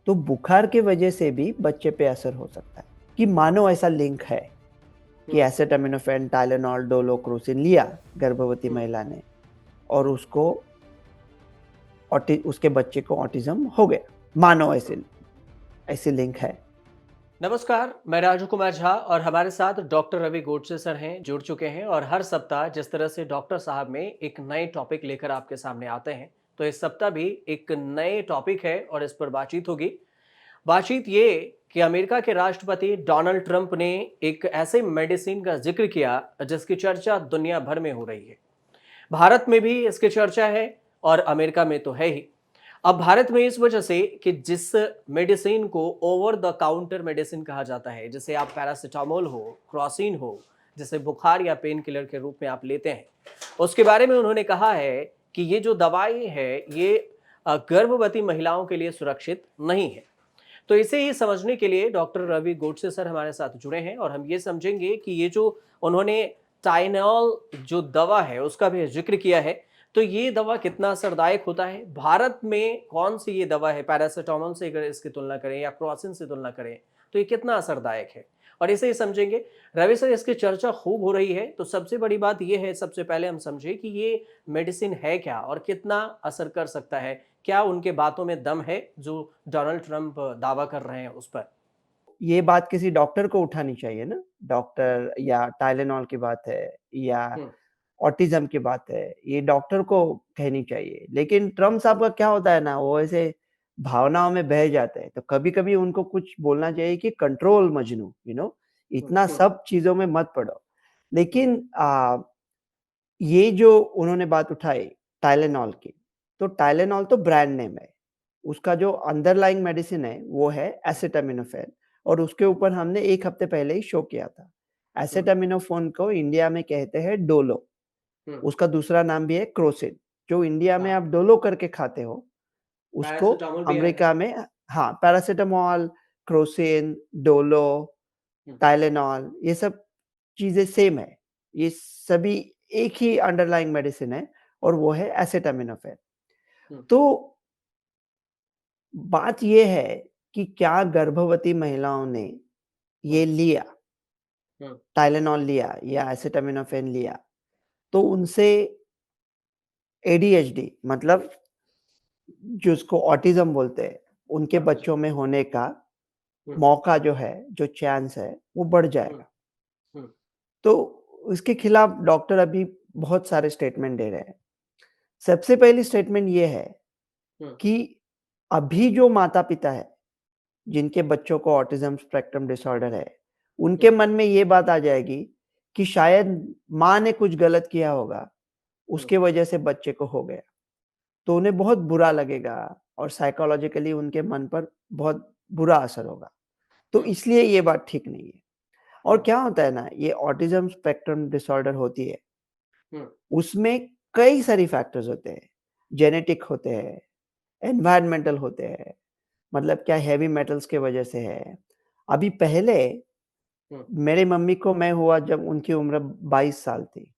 तो बुखार की वजह से भी बच्चे पे असर हो सकता है कि मानो ऐसा लिंक है कि हुँ, एसिटामिनोफेन, टाइलेनॉल, डोलोक्रोसिन लिया गर्भवती हुँ, महिला ने और हुँ। उसके बच्चे को ऑटिज्म हो गया। मानो हुँ। ऐसे ऐसे लिंक है। नमस्कार, मैं राजू कुमार झा और हमारे साथ डॉक्टर रवि गोडसे सर हैं, जुड़ चुके हैं और हर सप्ताह जिस तरह से डॉक्टर साहब में एक नए टॉपिक लेकर आपके सामने आते हैं, तो इस सप्ताह भी एक नए टॉपिक है और इस पर बातचीत होगी। बातचीत ये कि अमेरिका के राष्ट्रपति डोनाल्ड ट्रंप ने एक ऐसे मेडिसिन का जिक्र किया जिसकी चर्चा दुनिया भर में हो रही है। भारत में भी इसकी चर्चा है और अमेरिका में तो है ही। अब भारत में इस वजह से कि जिस मेडिसिन को ओवर द काउंटर मेडिसिन कहा जाता है, जैसे आप पैरासिटामोल हो, क्रोसिन हो, जैसे बुखार या पेन किलर के रूप में आप लेते हैं, उसके बारे में उन्होंने कहा है कि ये जो दवाई है ये गर्भवती महिलाओं के लिए सुरक्षित नहीं है। तो इसे ही समझने के लिए डॉक्टर रवि गोडसे सर हमारे साथ जुड़े हैं और हम ये समझेंगे कि ये जो उन्होंने टाइनॉल जो दवा है उसका भी जिक्र किया है, तो ये दवा कितना असरदायक होता है, भारत में कौन सी ये दवा है, पैरासिटामोल से अगर इसकी तुलना करें या क्रोसिन से तुलना करें तो ये कितना असरदायक है, और इसे ही समझेंगे। रवि सर, इसकी चर्चा खूब हो रही है, तो सबसे बड़ी बात ये है, सबसे पहले हम समझे कि ये मेडिसिन है क्या और कितना असर कर सकता है। क्या उनके बातों में दम है जो डोनाल्ड ट्रंप दावा कर रहे हैं उस पर? ये बात किसी डॉक्टर को उठानी चाहिए ना, डॉक्टर या टाइलेनॉल की बात है या हुँ, ऑटिज़्म की बात है, ये डॉक्टर को कहनी चाहिए। लेकिन ट्रम्प साहब का क्या होता है ना, वो ऐसे भावनाओं में बह जाते हैं, तो कभी-कभी उनको कुछ बोलना चाहिए कि कंट्रोल मजनू, हुँ, इतना हुँ, सब चीज़ों में मत पड़ो। हुँ, लेकिन ये जो उन्होंने बात उठाई टाइलेनॉल की, तो टाइलेनॉल तो ब्रांड नेम है। उसका जो अंडरलाइंग मेडिसिन है, वो है एसिटामिनोफेन और उसके हुँ, ऊपर हमने 1 हफ्ते पहले ही शो किया था। हुँ, एसिटामिनोफ़ेन को इंडिया में कहते हैं डोलो, हुँ, उसका दूसरा नाम भी है क्रोसिन। जो इंडिया में हाँ, आप डोलो करके खाते हो, उसको पैरासिटामोल भी है। अमेरिका में हाँ, पैरासिटामॉल, क्रोसिन, डोलो, हुँ, टाइलेनॉल ये सब चीज़ें सेम है। ये सभी एक ही अंडरलाइंग मेडिसिन है और वो है एसिटामिनोफेन। हुँ, तो बात ये है कि क्या गर्भवती महिलाओं ने हुँ, ये लिया, हुँ, टाइलेनॉल लिया या एसिटामिनोफेन लिया, तो उनसे एडीएचडी मतलब जिसको ऑटिज़्म बोलते हैं, उनके ऑटिज़म। बच्चों में होने का हुँ, मौका जो है, जो चांस है, वो बढ़ हुँ, जाएगा। हुँ, तो उसके खिलाफ डॉक्टर अभी बहुत सारे स्टेटमेंट दे रहे हैं। सबसे पहली स्टेटमेंट ये है हुँ, कि अभी जो माता-पिता हैं, जिनके बच्चों को ऑटिज़्म स्पेक्ट्रम डिसऑर्डर है, उनके हुँ, मन में ये बात आ जाएगी कि शायद माँ ने कुछ गलत किया होगा, हुँ, उसके वजह से बच्चे को हो गया। तो उन्हें बहुत बुरा लगेगा और साइकोलॉजिकली उनके मन पर बहुत बुरा असर होगा। तो हुँ, इसलिए ये बात ठीक नहीं है। और हुँ, क्या होता है ना, ये ऑटिज़्म स्पेक्ट्रम डिसऑर्डर होती है, हुँ, उसमें कई सारी फैक्टर्स होते हैं। जेनेटिक होते हैं, एनवायरनमेंटल होते हैं, मतलब क्या हेवी मेटल्स की वजह से है। अभी पहले हुँ, मेरे मम्मी को मैं हुआ जब उनकी उम्र 22 साल थी।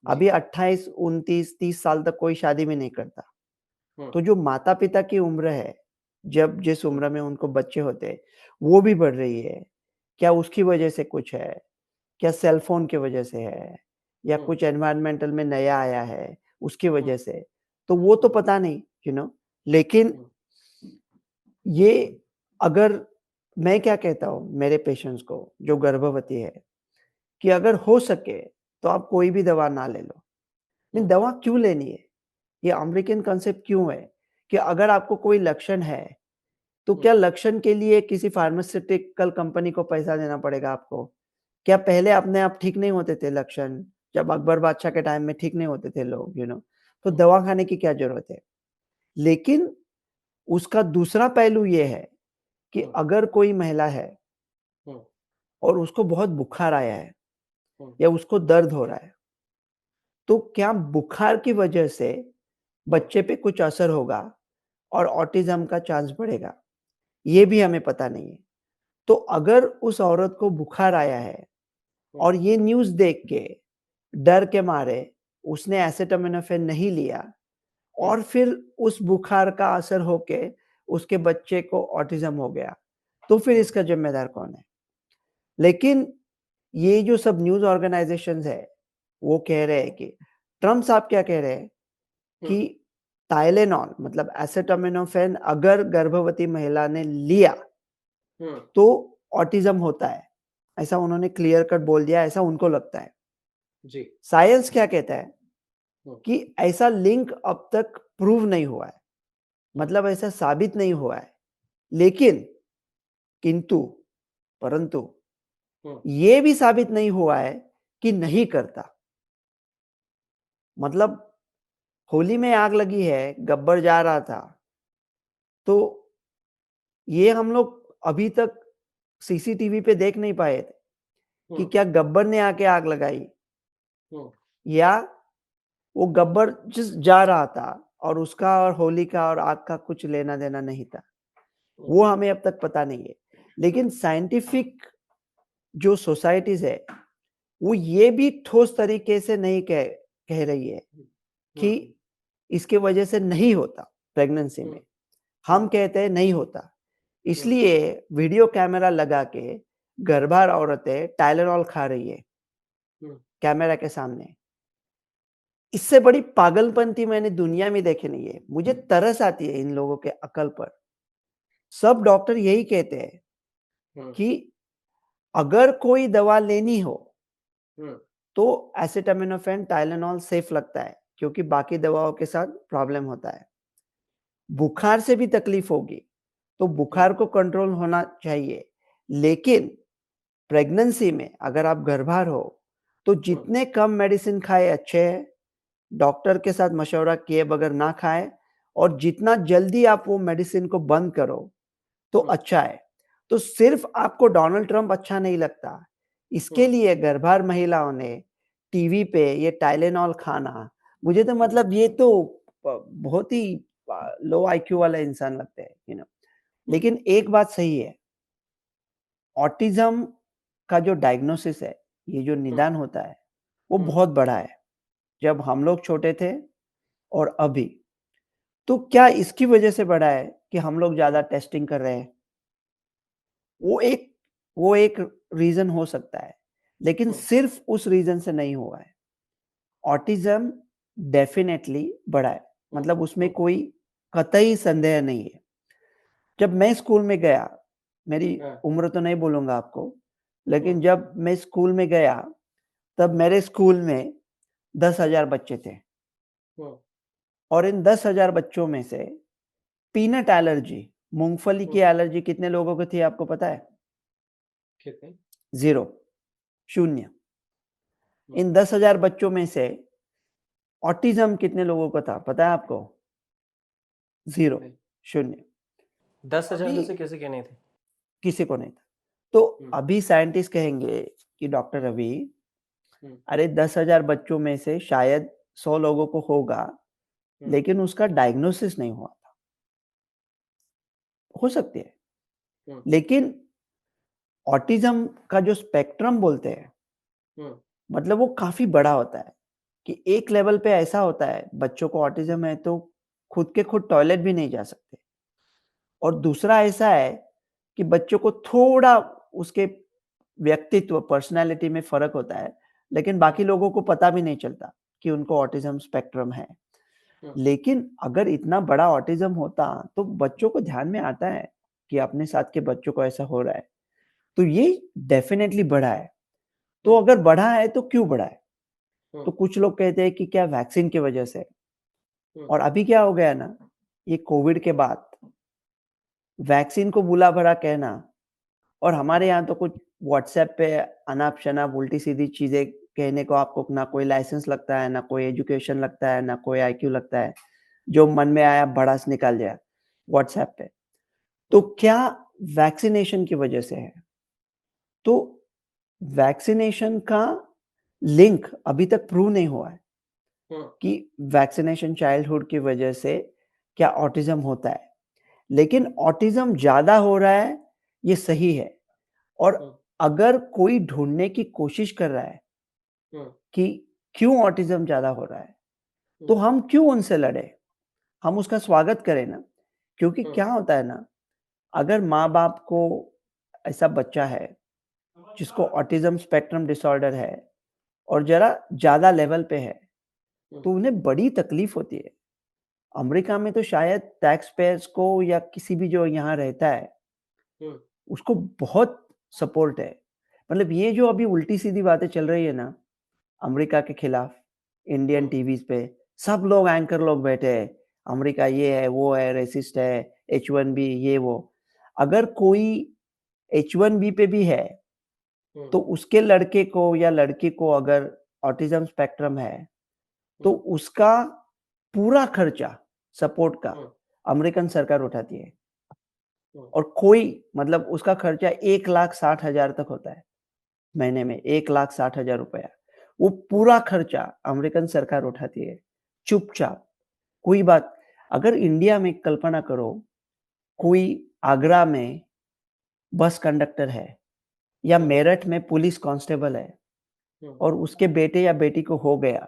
जी। अभी 28, 29, 30 साल तक कोई शादी भी नहीं करता। हुँ, तो जो माता-पिता की उम्र है, जब जिस हुँ, उम्र में उनको बच्चे होते हैं, वो भी बढ़ रही है। क्या उसकी वजह से कुछ है? क्या सेल फ़ोन की वजह से है? या हुँ, कुछ एनवायरनमेंटल में नया आया है, उसकी हुँ, वजह से? तो वो तो हुँ, पता नहीं, लेकिन हुँ, ये अगर मैं क्या कहता हूँ मेरे पेशेंट्स को, जो गर्भवती है, कि अगर हो सके, तो आप कोई भी दवा ना ले लो। नहीं, हुँ, दवा क्यों लेनी है? ये अमेरिकन कांसेप्ट क्यों है कि अगर आपको कोई लक्षण है, तो हुँ, क्या लक्षण के लिए किसी फार्मास्यूटिकल कंपनी को पैसा देना पड़ेगा आपको? क्या पहले अपने आप ठीक नहीं होते थे लक्षण? जब अकबर बादशाह के टाइम में ठीक नहीं होते थे लोग, तो हुँ, दवा खाने की क्या ज़रूरत है? लेकिन उसका दूसरा पहलू ये है कि हुँ, अगर कोई महिला है हुँ, और उसको बहुत बुखार आया है हुँ, या उसको दर्द हो रहा है, तो क्या बुखार की वजह से हुँ, बच्चे पे कुछ असर होगा और ऑटिज़्म का चांस बढ़ेगा? ये भी हमें पता नहीं है। तो अगर उस औरत को बुखार आया है हुँ, और ये न्यूज़ देख के, डर के मारे उसने एसिटामिनोफ़ेन नहीं लिया हुँ, और फिर उस बुखार का असर होके उसके बच्चे को ऑटिज्म हो गया, तो फिर इसका ज़िम्मेदार कौन है? लेकिन ये जो सब न्यूज़ ऑर्गनाइज़ेशंस है, वो कह रहे हैं कि ट्रम्प साहब क्या कह रहे हैं कि टाइलेनॉल मतलब एसिटामिनोफेन अगर गर्भवती महिला ने लिया, तो ऑटिज्म होता है। ऐसा उन्होंने क्लियर कट बोल दिया, ऐसा उनको लगता है। जी। साइंस क्या कहता है हुँ, कि ऐसा लिंक अब तक प्रूव नहीं हुआ है, मतलब ऐसा साबित नहीं हुआ है। लेकिन, किंतु, परंतु हुँ, ये भी साबित नहीं हुआ है कि नहीं करता। मतलब होली में आग लगी है, गब्बर जा रहा था, तो ये हम लोग अभी तक सीसीटीवी पे देख नहीं पाए थे कि हुँ, क्या गब्बर ने आके आग लगाई हुँ, या वो गब्बर जिस जा रहा था और उसका और होली का और आग का कुछ लेना-देना नहीं था। हुँ, वो हमें अब तक पता नहीं है। लेकिन साइंटिफिक जो सोसाइटीज़ है, वो ये भी ठोस तरीके से नहीं कह कह रही है हुँ, कि इसके वजह से नहीं होता प्रेगनेंसी हुँ, में। हुँ, हम कहते हैं नहीं होता। हुँ, इसलिए वीडियो कैमरा लगा के गर्भर औरतें टाइलेनॉल खा रही है, हुँ, कैमरा के सामने। इससे बड़ी पागलपंती मैंने दुनिया में देखी नहीं है। मुझे तरस आती है इन लोगों के अकल पर। सब डॉक्टर यही कहते हैं हुँ, कि अगर कोई दवा लेनी हो, हुँ, तो एसिटामिनोफेन, टाइलेनॉल सेफ लगता है क्योंकि बाकी दवाओं के साथ प्रॉब्लम होता है। बुखार से भी तकलीफ होगी, तो हुँ, बुखार को कंट्रोल होना चाहिए। लेकिन प्रेगनेंसी में अगर आप गर्भर हो, तो हुँ, जितने कम मेडिसिन खाए अच्छे हैं, डॉक्टर के साथ मशवरा किए बगैर ना खाएँ और जितना जल्दी आप वो मेडिसिन को बंद करो, तो हुँ, अच्छा है। तो सिर्फ़ आपको डोनाल्ड ट्रम्प अच्छा नहीं लगता, इसके हुँ, लिए गर्भर महिलाओं ने टीवी पे ये टाइलेनॉल खाना, मुझे तो हुँ, मतलब ये तो बहुत ही लो आईक्यू वाला इंसान लगता है, हुँ, लेकिन एक बात सही है, ऑटिज़्म का जो डायग्नोसिस है, ये जो हुँ, निदान होता है, वो हुँ, बहुत बड़ा है। जब हम लोग छोटे थे और अभी, तो क्या इसकी वजह से बड़ा है कि हम लोग ज़्यादा टेस्टिंग कर रहे हैं? वो एक वो एक रीज़न हो सकता है, लेकिन हुँ, सिर्फ़ उस रीज़न से नहीं हुआ है। ऑटिज़्म डेफ़िनेटली बढ़ा है, हुँ, मतलब उसमें हुँ, कोई कतई संदेह नहीं है। जब मैं स्कूल में गया, मेरी हाँ, उम्र तो नहीं बोलूँगा आपको, हुँ, लेकिन जब मैं स्कूल में गया, तब मेरे स्कूल में 10,000 बच्चे थे हुँ, और इन 10,000 बच्चों में से पीनट एलर्जी, मूँगफली की हुँ, एलर्जी कितने लोगों को थी आपको पता है? कितने? 0, 0। हुँ, इन 10,000 बच्चों में से ऑटिज़्म कितने लोगों को था, पता है आपको? 0, नहीं, 0। 10,000 अभी में से किसी के नहीं थे। किसी को नहीं था। तो हुँ, अभी साइंटिस्ट कहेंगे कि डॉक्टर हुँ, रवि, हुँ, अरे 10,000 बच्चों में से शायद 100 लोगों को होगा, हुँ, लेकिन उसका डायग्नोसिस नहीं हुआ था। हो सकती है, हुँ, लेकिन ऑटिज़्म का जो स्पेक्ट्रम बोलते हैं, हुँ, मतलब वो काफ़ी बड़ा होता है, कि एक लेवल पे ऐसा होता है, बच्चों को ऑटिज़्म है तो खुद के खुद टॉयलेट भी नहीं जा सकते। और दूसरा ऐसा है कि बच्चों को थोड़ा उसके व्यक्तित्व, पर्सनैलिटी में फ़र्क होता है, लेकिन हुँ, बाकी लोगों को पता भी नहीं चलता कि उनको ऑटिज़्म स्पेक्ट्रम है। हुँ, लेकिन अगर इतना बड़ा ऑटिज़्म होता, तो बच्चों को ध्यान में आता है कि अपने साथ के बच्चों को ऐसा हो रहा है। तो ये डेफ़िनेटली बढ़ा है। तो हुँ, अगर बढ़ा है, तो क्यों बढ़ा है? हुँ, तो कुछ लोग कहते हैं कि क्या वैक्सीन की वजह से हुँ, और अभी क्या हो गया ना, ये कोविड के बाद वैक्सीन को बुला-भला कहना और हमारे यहाँ तो कुछ व्हाट्सएप पे अनाप-शनाप उल्टी-सीधी चीज़ें कहने को आपको ना कोई लाइसेंस लगता है, ना कोई एजुकेशन लगता है, ना कोई आईक्यू लगता है। जो मन में आया भड़ास निकाल दिया व्हाट्सएप पे। तो हुँ, क्या वैक्सीनेशन की वजह से है? तो वैक्सीनेशन का लिंक अभी तक प्रूव नहीं हुआ है हुँ, कि वैक्सीनेशन चाइल्डहुड की वजह से क्या ऑटिज़्म होता है। लेकिन ऑटिज़्म ज़्यादा हो रहा है, ये सही है और हुँ, अगर कोई ढूँढने की कोशिश कर रहा है हुँ, कि क्यों ऑटिज़्म ज़्यादा हो रहा है, हुँ, तो हम क्यों उनसे लड़ें? हम उसका स्वागत करें ना। क्योंकि हुँ, क्या होता है ना, अगर माँ-बाप को ऐसा बच्चा है, जिसको ऑटिज़्म स्पेक्ट्रम डिसऑर्डर है और ज़रा ज़्यादा लेवल पे है, हुँ, तो उन्हें बड़ी तकलीफ़ होती है। अमेरिका में तो शायद टैक्स पेयर्स को या किसी भी जो यहाँ रहता है, हुँ, उसको बहुत सपोर्ट है। मतलब ये जो अभी उल्टी-सीधी बातें चल रही है ना, अमेरिका के खिलाफ, इंडियन हुँ, टीवीज़ पे, सब लोग एंकर लोग बैठे हैं। अमेरिका ये है, वो है, रेसिस्ट है, H1B ये वो। अगर कोई H1B पे भी है, हुँ, तो उसके लड़के को या लड़की को अगर ऑटिज़्म स्पेक्ट्रम है, तो हुँ, उसका पूरा खर्चा सपोर्ट का हुँ, अमेरिकन सरकार उठाती है हुँ, और कोई मतलब उसका खर्चा 1,60,000 तक होता है, महीने में 1,60,000 रुपया। वो हुँ, पूरा खर्चा अमेरिकन सरकार उठाती है, चुपचाप। कोई बात अगर इंडिया में कल्पना करो, हुँ, कोई आगरा में बस कंडक्टर है या हुँ, मेरठ में पुलिस कांस्टेबल है हुँ, और उसके बेटे या बेटी को हो गया,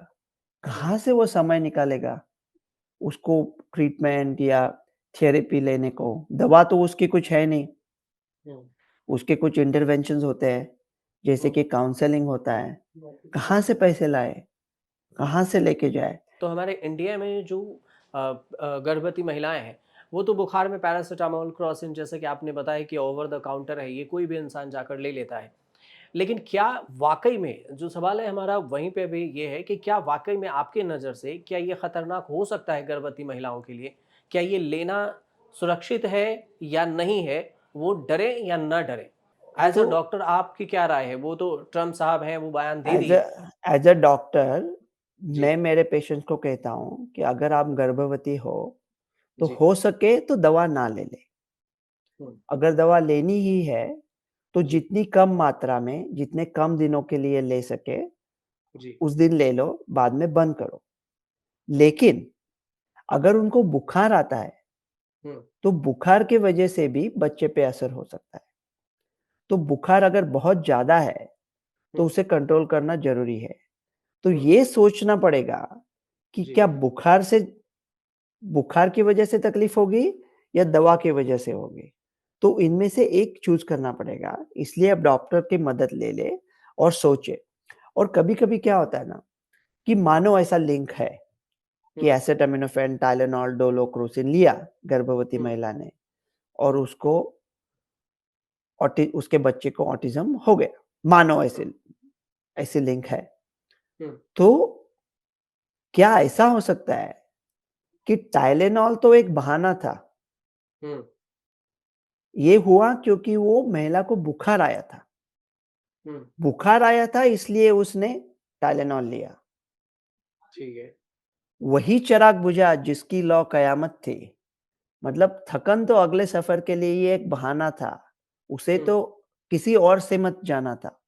हुँ, कहाँ से वो समय निकालेगा उसको ट्रीटमेंट या थेरेपी लेने को? दवा तो उसकी कुछ है नहीं, हुँ, उसके कुछ इंटरवेंशंस होते हैं, जैसे हुँ। कि काउंसलिंग होता है। कहाँ से पैसे लाए? कहाँ से लेके जाए? तो हमारे इंडिया में जो गर्भवती महिलाएँ हैं, वो तो बुखार में पैरासिटामोल, क्रोसिन जैसे कि आपने बताया कि ओवर द काउंटर है, ये कोई भी इंसान जाकर ले लेता है। लेकिन क्या वाक़ई में जो सवाल है हमारा वहीं पे भी ये है कि क्या वाक़ई में आपकी नज़र से क्या ये खतरनाक हो सकता है गर्भवती महिलाओं के लिए? क्या ये लेना सुरक्षित है या नहीं है? वो डरें या ना डरें? ऐज़ तो अ डॉक्टर आपकी क्या राय है? वो तो ट्रम्प साहब हैं, वो बयान दे एज़ दिए। अ एज़ अ डॉक्टर जी, मैं मेरे पेशेंट्स को कहता हूँ कि अगर आप गर्भवती हो, तो जी। हो सके तो दवा ना ले लें। हुँ, अगर दवा लेनी ही है, तो जी, जितनी कम मात्रा में, जितने कम दिनों के लिए ले सके, जी। उस दिन ले लो, बाद में बंद करो। हुँ, लेकिन अगर उनको बुखार आता है, हुँ, तो बुखार की वजह से भी बच्चे पे असर हो सकता है। तो बुखार अगर बहुत ज़्यादा है, तो हुँ, उसे कंट्रोल करना ज़रूरी है। तो हुँ, ये सोचना पड़ेगा कि जी, क्या बुखार की वजह से तकलीफ होगी या दवा की वजह से होगी? तो इनमें से एक चूज़ करना पड़ेगा, इसलिए आप डॉक्टर की मदद ले लें और सोचें। और कभी-कभी क्या होता है ना कि मानो ऐसा लिंक है कि हुँ, एसिटामिनोफ़ेन, टाइलेनॉल, डोलो, क्रोसिन लिया गर्भवती हुँ, महिला ने और हुँ, उसके बच्चे को ऑटिज़्म हो गया, मानो ऐसे ऐसे लिंक है। हुँ, तो क्या ऐसा हो सकता है कि टाइलेनॉल तो एक बहाना था? हुँ, ये हुआ क्योंकि वो महिला को बुखार आया था। हुँ, बुखार आया था इसलिए उसने टाइलेनॉल लिया। ठीक है। वही चिराग बुझा जिसकी लौ कयामत थी। मतलब थकन तो अगले सफ़र के लिए ये एक बहाना था। उसे हुँ, तो किसी और से मत जाना था।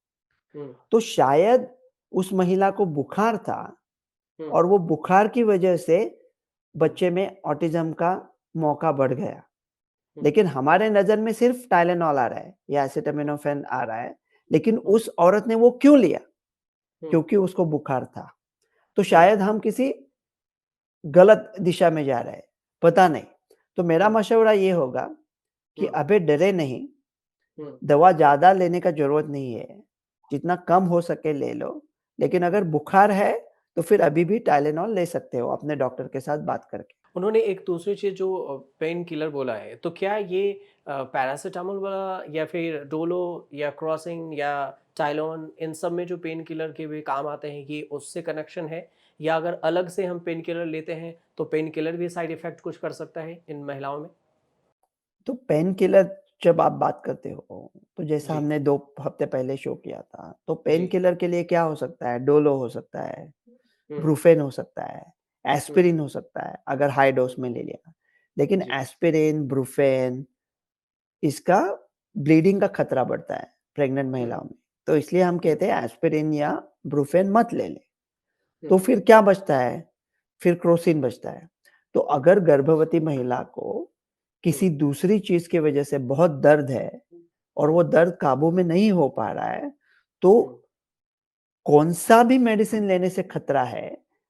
हुँ, तो शायद उस महिला को बुखार था हुँ, और वो बुखार की वजह से हुँ, बच्चे में ऑटिज़्म का मौका बढ़ गया। हुँ, लेकिन हमारे नज़र में सिर्फ़ टाइलेनॉल आ रहा है या एसिटामिनोफ़ेन आ रहा है। लेकिन हुँ, उस औरत ने वो क्यों लिया? हुँ, क्योंकि उसको बुखार था। तो हुँ, शायद हम किसी गलत दिशा में जा रहे हैं, पता नहीं। तो मेरा हुँ, मशवरा ये होगा कि हुँ, अबे डरे नहीं, हुँ, दवा ज़्यादा लेने का ज़रूरत नहीं है। जितना कम हो सके ले लो, लेकिन अगर हुँ। बुखार है, तो फिर अभी भी टाइलेनॉल ले सकते हो अपने डॉक्टर के साथ बात करके। उन्होंने एक दूसरी चीज़ जो पेन किलर बोला है, तो क्या ये पैरासिटामोल वाला या फिर डोलो या क्रॉसिंग या टाइलोन इन सब में जो पेन किलर के भी काम आते हैं, ये उससे कनेक्शन है? या अगर अलग से हम पेन किलर लेते हैं, तो पेन किलर भी साइड इफ़ेक्ट कुछ कर सकता है इन महिलाओं में? तो पेन किलर जब आप बात करते हो, तो जैसा जी, हमने 2 हफ्ते पहले शो किया था, तो पेन जी। किलर के लिए क्या हो सकता है? डोलो हो सकता है, हुँ, ब्रूफ़ेन हो सकता है, हुँ, एस्पिरिन हो सकता है, अगर हाई डोज़ में ले लिया। लेकिन जी, एस्पिरिन, ब्रूफ़ेन इसका ब्लीडिंग का खतरा बढ़ता है प्रेग्नेंट हुँ, महिलाओं में। तो इसलिए हम हुँ, कहते हैं एस्पिरिन या ब्रूफ़ेन मत ले लें। हुँ, तो फिर क्या बचता है? फिर क्रोसिन बचता है। तो हुँ, अगर गर्भवती महिला को हुँ, किसी दूसरी चीज़ की वजह से बहुत दर्द है और हुँ, वो दर्द काबू में नहीं हो पा रहा है, तो हुँ, कौन-सा भी मेडिसिन लेने से खतरा है,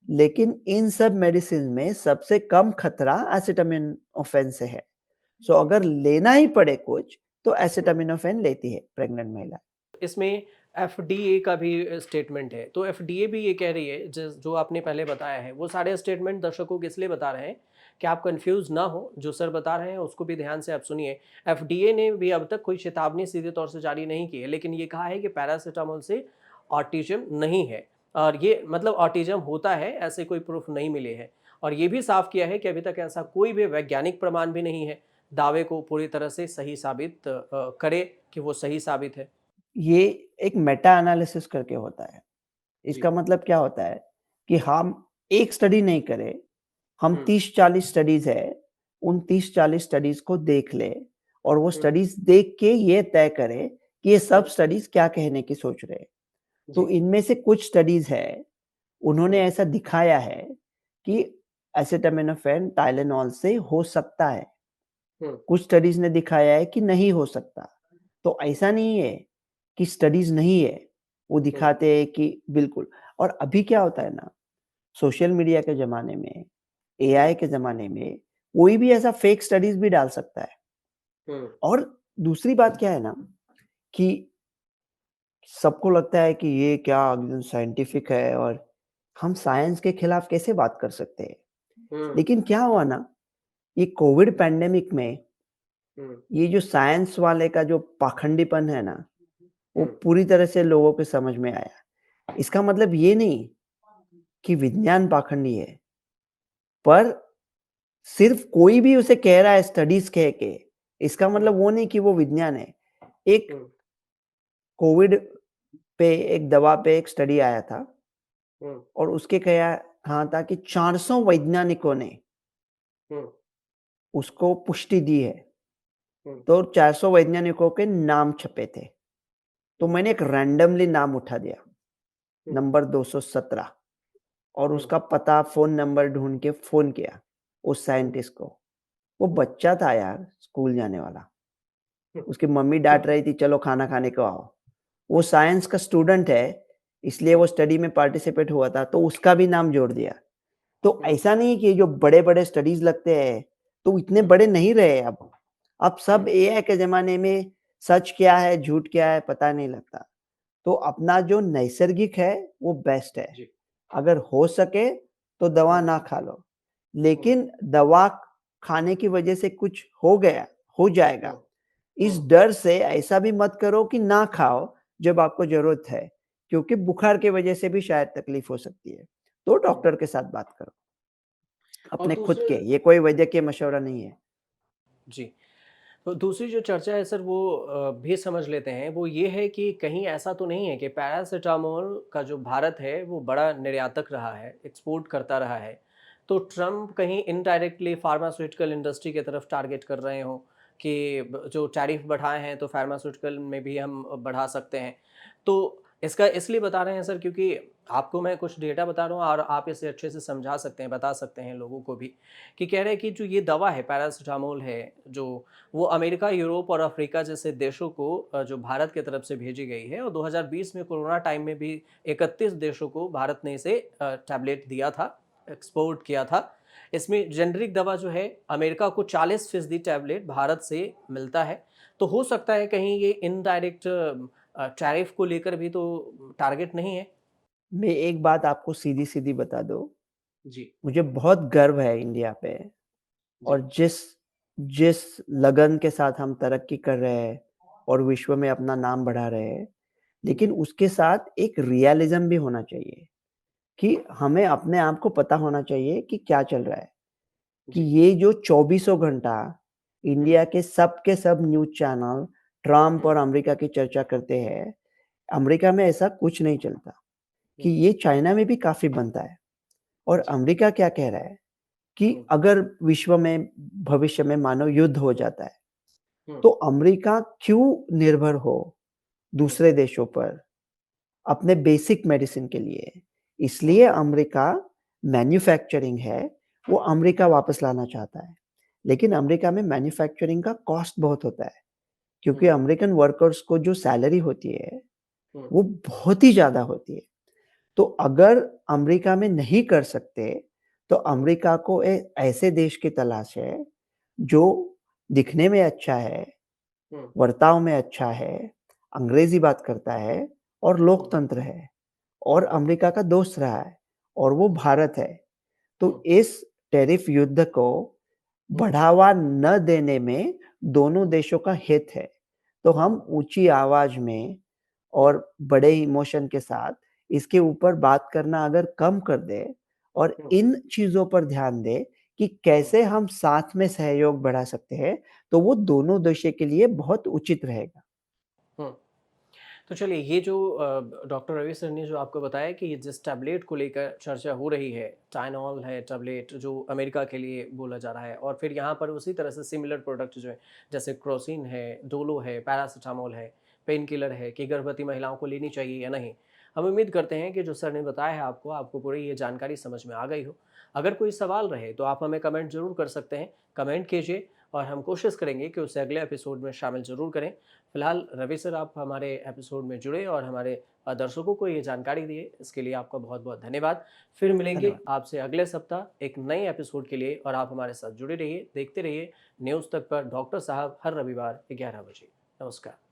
लेकिन इन सब मेडिसिन में सबसे कम खतरा एसिटामिनोफ़ेन से है। सो अगर लेना ही पड़े कुछ, तो एसिटामिनोफेन लेती है प्रेग्नेंट महिला। इसमें एफडीए का भी स्टेटमेंट है। तो एफडीए भी ये कह रही है जो आपने पहले बताया है, वो सारे स्टेटमेंट दर्शकों को इसलिए बता रहे हैं कि आप कंफ्यूज ना हो। जो सर बता रहे हैं उसको भी ध्यान से आप सुनिए। एफडीए ने भी अब तक कोई चेतावनी सीधे तौर से जारी नहीं की है, लेकिन ये कहा है कि पैरासिटामोल से ऑटिज्म नहीं है, और ये मतलब ऑटिज्म होता है ऐसे कोई प्रूफ नहीं मिले हैं। और ये भी साफ किया है कि अभी तक ऐसा कोई भी वैज्ञानिक प्रमाण भी नहीं है दावे को पूरी तरह से सही साबित करे कि वो सही साबित है। ये एक मेटा एनालिसिस करके होता है। जी। इसका मतलब क्या होता है कि हम एक स्टडी नहीं करें, हम हुँ, 30-40 स्टडीज़ है, उन 30-40 स्टडीज़ को देख लें और वो हुँ, स्टडीज़ देख के ये तय करें कि ये सब हुँ, स्टडीज़ क्या कहने की सोच रहे हैं। तो जी, इनमें से कुछ स्टडीज़ है, उन्होंने हुँ, ऐसा दिखाया है कि एसिटामिनोफेन टाइलेनॉल से हो सकता है। हुँ, कुछ स्टडीज़ ने दिखाया है कि नहीं हो सकता। तो ऐसा नहीं है कि स्टडीज़ नहीं है, वो हुँ, दिखाते हैं कि बिल्कुल। और अभी क्या होता है ना, सोशल मीडिया के ज़माने में, हुँ, एआई के ज़माने में, कोई भी ऐसा फेक स्टडीज़ भी डाल सकता है। हुँ, और दूसरी बात क्या है ना कि सबको लगता है कि ये क्या एकदम साइंटिफिक है और हम साइंस के खिलाफ कैसे बात कर सकते हैं। हुँ, लेकिन क्या हुआ ना, ये कोविड पैंडेमिक में हुँ, ये जो साइंस वाले का जो पाखंडीपन है ना, वो हुँ, पूरी तरह से लोगों के समझ में आया। इसका मतलब ये नहीं कि विज्ञान पाखंडी है, पर सिर्फ कोई भी उसे कह रहा है स्टडीज़ कह के, इसका हुँ, मतलब वो नहीं कि वो विज्ञान है। एक हुँ, कोविड पे एक दवा पे एक स्टडी आया था हुँ, और उसके कहा कहा था कि 400 वैज्ञानिकों ने हुँ, उसको पुष्टि दी है। हुँ, तो 400 वैज्ञानिकों के नाम छपे थे। तो हुँ, मैंने एक रैंडमली नाम उठा दिया, हुँ, नंबर 217, और हुँ, उसका पता, फ़ोन नंबर ढूँढ के फ़ोन किया उस हुँ, साइंटिस्ट को। वो बच्चा था यार, स्कूल जाने वाला। हुँ, उसकी मम्मी डाँट रही थी, "चलो खाना खाने को आओ।" वो साइंस का स्टूडेंट है, इसलिए हुँ, वो स्टडी में पार्टिसिपेट हुआ था, तो उसका भी नाम जोड़ दिया। तो हुँ, ऐसा नहीं कि जो बड़े-बड़े स्टडीज़ लगते हैं, तो इतने हुँ, बड़े नहीं रहे अब। अब हुँ, सब एआई के ज़माने में सच क्या है, झूठ क्या है, पता नहीं लगता। तो अपना जो नैसर्गिक है, वो बेस्ट है। जी, अगर हो सके तो दवा हुँ, ना खा लो। हुँ, लेकिन दवा खाने की वजह से कुछ हो गया, हो जाएगा, हुँ, इस हुँ, डर से ऐसा भी मत करो कि ना खाओ जब आपको ज़रूरत है, क्योंकि बुखार की वजह से भी शायद तकलीफ हो सकती है। तो हुँ। डॉक्टर के साथ बात करो, और अपने खुद दूसरे के, ये कोई वैद्यकीय मशवरा नहीं है। जी। तो दूसरी जो चर्चा है सर वो भी समझ लेते हैं, वो ये है कि कहीं ऐसा तो नहीं है कि पैरासिटामोल का जो भारत है वो बड़ा निर्यातक रहा है, एक्सपोर्ट करता रहा है। तो ट्रम्प कहीं इनडायरेक्टली फार्मास्यूटिकल इंडस्ट्री की तरफ टारगेट कर रहे हों कि जो टैरिफ बढ़ाए हैं तो फार्मास्यूटिकल में भी हम बढ़ा सकते हैं। तो इसका इसलिए बता रहे हैं सर क्योंकि आपको मैं कुछ डेटा बता रहा हूँ और आप इसे अच्छे से समझा सकते हैं, बता सकते हैं लोगों को भी, कि कह रहे हैं कि जो ये दवा है पैरासिटामोल है, जो वो अमेरिका, यूरोप और अफ्रीका जैसे देशों को जो भारत की तरफ से भेजी गई है, और 2020 में कोरोना टाइम में भी 31 देशों को भारत ने इसे टैबलेट दिया था, एक्सपोर्ट किया था। इसमें जेनरिक दवा जो है अमेरिका को 40% टैबलेट भारत से मिलता है। तो हो सकता है कहीं ये इनडायरेक्ट टैरिफ को लेकर भी तो टारगेट नहीं है? मैं एक बात आपको सीधी-सीधी बता दूँ, जी, मुझे बहुत गर्व है इंडिया पे जी, और जिस जिस लगन के साथ हम तरक्की कर रहे हैं और विश्व में अपना नाम बढ़ा रहे हैं, लेकिन जी, उसके साथ एक रियलिज़्म भी होना चाहिए कि हमें अपने आप को पता होना चाहिए कि क्या चल रहा है। कि जी। ये जो चौबीसों घंटा हुँ, इंडिया के सब न्यूज़ चैनल ट्रम्प हुँ, और अमेरिका की चर्चा करते हैं, अमेरिका में ऐसा कुछ नहीं चलता कि हुँ, ये चाइना में भी काफ़ी बनता है। और जी, अमेरिका क्या कह रहा है कि हुँ, अगर विश्व में भविष्य में मानो युद्ध हो जाता है, हुँ, तो अमेरिका क्यों निर्भर हो हुँ, दूसरे देशों पर अपने बेसिक मेडिसिन के लिए? हुँ, इसलिए अमेरिका मैन्युफैक्चरिंग है, वो अमेरिका वापस लाना चाहता है। लेकिन अमेरिका में मैन्युफैक्चरिंग का कॉस्ट बहुत होता है, क्योंकि हुँ, अमेरिकन वर्कर्स को जो सैलरी होती है, हुँ, वो बहुत ही ज़्यादा होती है। तो अगर अमेरिका में नहीं कर सकते, तो हुँ, अमेरिका को ऐसे देश की तलाश है, जो दिखने में अच्छा है, हुँ, बर्ताव में अच्छा है, अंग्रेज़ी बात करता है और हुँ, लोकतंत्र है और हुँ, अमेरिका का दोस्त रहा है और वो भारत है। हुँ, तो इस टैरिफ युद्ध को हुँ, बढ़ावा न देने में दोनों देशों का हित है। तो हम ऊँची आवाज़ में हुँ, और बड़े इमोशन के साथ इसके ऊपर बात करना अगर कम कर दें और हुँ, इन चीज़ों पर ध्यान दें कि हुँ, कैसे हम साथ में सहयोग बढ़ा सकते हैं, तो वो दोनों देशों के लिए बहुत उचित रहेगा। हुँ। तो चलिए ये जो डॉक्टर रवि सर ने जो आपको बताया कि ये जिस टैबलेट को लेकर चर्चा हो रही है, टाइनॉल है टैबलेट जो अमेरिका के लिए बोला जा रहा है और फिर यहाँ पर उसी तरह से सिमिलर प्रोडक्ट जो है जैसे क्रोसिन है, डोलो है, पैरासिटामोल है, पेन किलर है कि गर्भवती महिलाओं को लेनी चाहिए या नहीं। हम उम्मीद करते हैं कि जो सर ने बताया है आपको, आपको पूरी ये जानकारी समझ में आ गई हो। अगर कोई सवाल रहे तो आप हमें कमेंट ज़रूर कर सकते हैं, कमेंट कीजिए और हम कोशिश करेंगे कि उसे अगले एपिसोड में शामिल ज़रूर करें। फिलहाल रवि सर आप हमारे एपिसोड में जुड़े और हमारे दर्शकों को ये जानकारी दिए, इसके लिए आपका बहुत-बहुत धन्यवाद। फिर मिलेंगे धन्यवाद। आपसे अगले सप्ताह एक नए एपिसोड के लिए और आप हमारे साथ जुड़े रहिए, देखते रहिए न्यूज़ तक पर डॉक्टर साहब हर रविवार 11 बजे। नमस्कार।